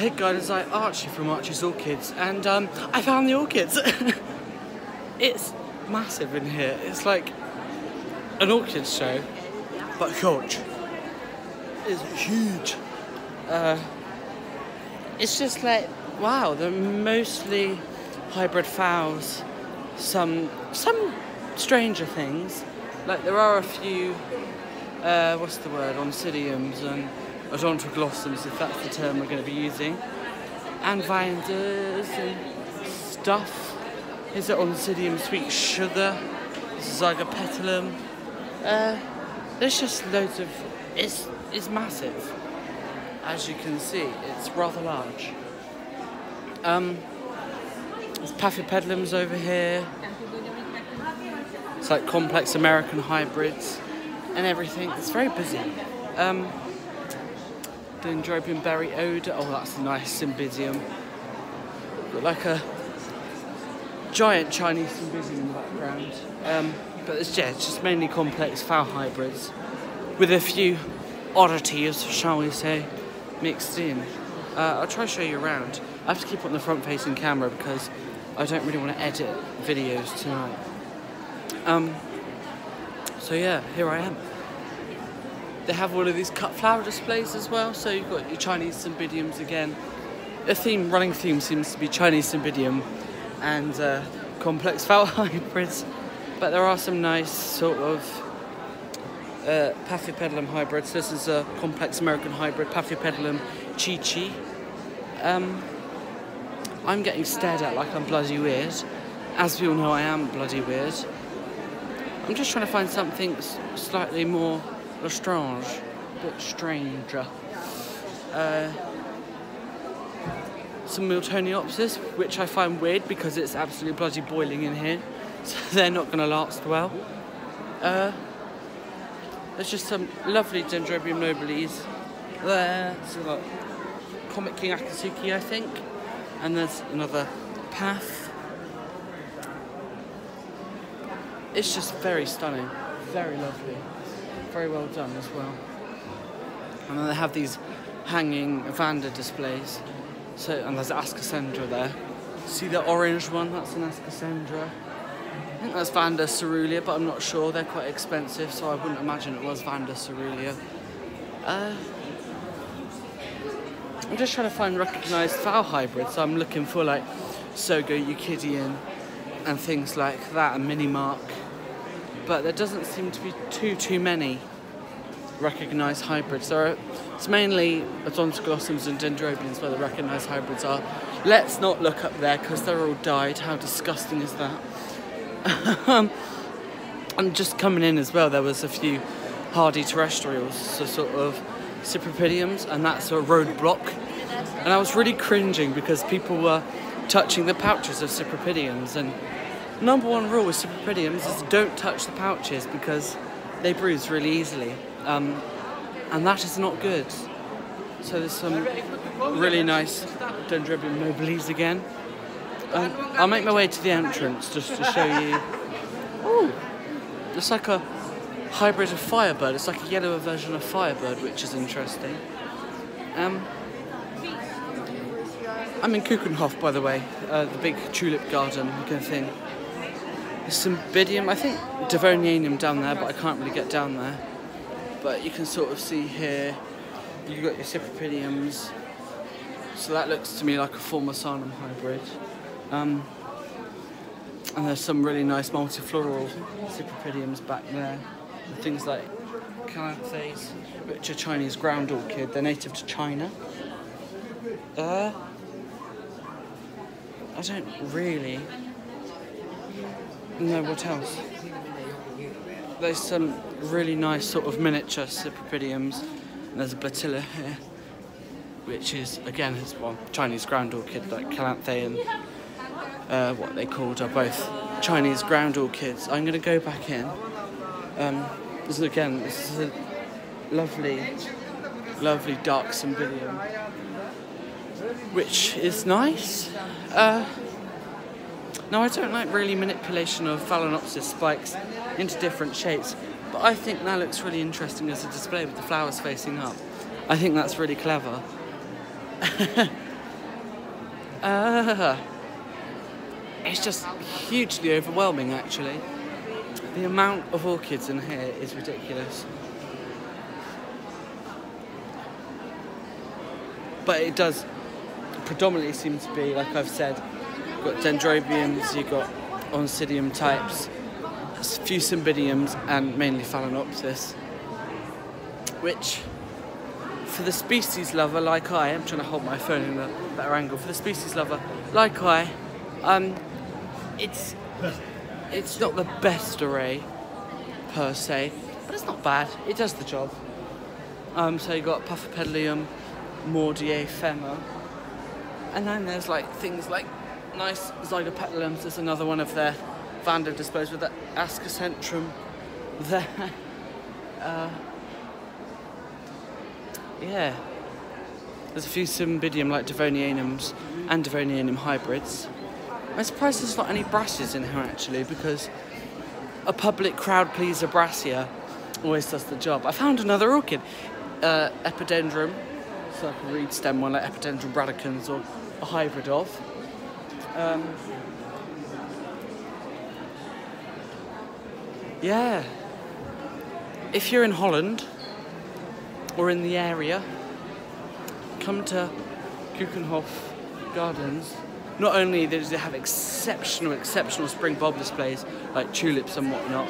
Hey guys, it's like Archie from Archie's Orchids, and I found the orchids. It's massive in here. It's like an orchid show, but huge. It's huge. It's just like, wow, they're mostly hybrid phals, some stranger things. Like there are a few, what's the word, oncidiums and odontoglossums, if that's the term we're going to be using, and vinders and stuff. Here's an oncidium sweet sugar, zygopetalum. There's just loads of, it's massive. As you can see, it's rather large. There's paphiopedilums over here. It's like complex American hybrids and everything. It's very busy. Dendrobium berry odour. Oh, that's a nice cymbidium. Got like a giant Chinese cymbidium in the background. But it's just mainly complex phal hybrids with a few oddities, shall we say, mixed in. I'll try to show you around. I have to keep it on the front-facing camera because I don't really want to edit videos tonight. So yeah, here I am. They have all of these cut flower displays as well, so you've got your Chinese cymbidiums again. The running theme seems to be Chinese cymbidium and complex phal hybrids, but there are some nice sort of paphiopedilum hybrids. This is a complex American hybrid, paphiopedilum chi-chi. I'm getting stared at like I'm bloody weird. As we all know, I am bloody weird. I'm just trying to find something slightly more strange, a bit stranger. Some Miltoniopsis, which I find weird because it's absolutely bloody boiling in here, so they're not going to last well. There's just some lovely Dendrobium nobilis there. So like Comet King Akatsuki, I think, and there's another Path. It's just very stunning, very lovely. Very well done as well. And then they have these hanging Vanda displays. So, and there's Ascasendra there. See the orange one? That's an Ascasendra. I think that's Vanda cerulean, but I'm not sure. They're quite expensive, so I wouldn't imagine it was Vanda cerulean. I'm just trying to find recognised phal hybrids. So I'm looking for like Sogo Euclidean and things like that, and Minimark. But there doesn't seem to be too many recognised hybrids. It's mainly odontoglossums and dendrobiums where the recognised hybrids are. Let's not look up there because they're all died. How disgusting is that? And just coming in as well, there was a few hardy terrestrials, so sort of cypripediums, and that's a roadblock. And I was really cringing because people were touching the pouches of cypripediums, and number one rule with cypripediums is don't touch the pouches because they bruise really easily, and that is not good. So there's some really nice Dendrobium nobilis again. I'll make my way to the entrance just to show you. Ooh, it's like a hybrid of Firebird. It's like a yellower version of Firebird, which is interesting. I'm in Keukenhof, by the way, the big tulip garden kind of thing. There's some Bidium, I think Devonianum down there, but I can't really get down there. But you can sort of see here, you've got your Cypripediums. So that looks to me like a Formosanum hybrid. And there's some really nice multifloral Cypripediums back there. And things like Calanthes, which are Chinese ground orchid. They're native to China. I don't really know what else. There's some really nice sort of miniature Cypripediums. And there's a Blatilla here, which is, again, it's one Chinese ground orchid, like Calanthe and what they called are both Chinese ground orchids. I'm going to go back in. This is a lovely dark cymbidium, which is nice. Now, I don't like really manipulation of Phalaenopsis spikes into different shapes, but I think that looks really interesting as a display with the flowers facing up. I think that's really clever. It's just hugely overwhelming, actually. The amount of orchids in here is ridiculous. But it does predominantly seem to be, like I've said, you've got dendrobiums, you've got oncidium types, a few cymbidiums, and mainly phalaenopsis. Which, for the species lover like I'm trying to hold my phone in a better angle. For the species lover like it's not the best array per se, but it's not bad. It does the job. So you've got Puffapedalium, Mordier, Femmer, and then there's like things like nice Zygopetalums. There's another one of their Vanda disposed with the Ascocentrum there. Yeah. There's a few Cymbidium like Devonianums and Devonianum hybrids. I'm surprised there's not any brasses in here actually, because a public crowd pleaser brassia always does the job. I found another orchid, Epidendrum, so like a reed stem one like Epidendrum bradicans or a hybrid of. Yeah. If you're in Holland or in the area, come to Keukenhof Gardens. Not only do they have exceptional spring bulb displays like tulips and whatnot,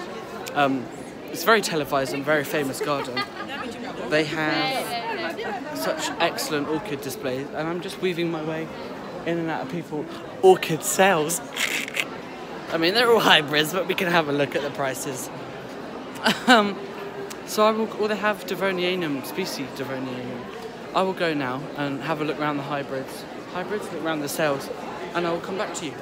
it's a very televised and very famous garden. They have such excellent orchid displays, and I'm just weaving my way in and out of people. Orchid sales. I mean, they're all hybrids, but we can have a look at the prices. So they have Devonianum, species Devonianum. I will go now and have a look around the hybrids. Look around the sales, and I will come back to you.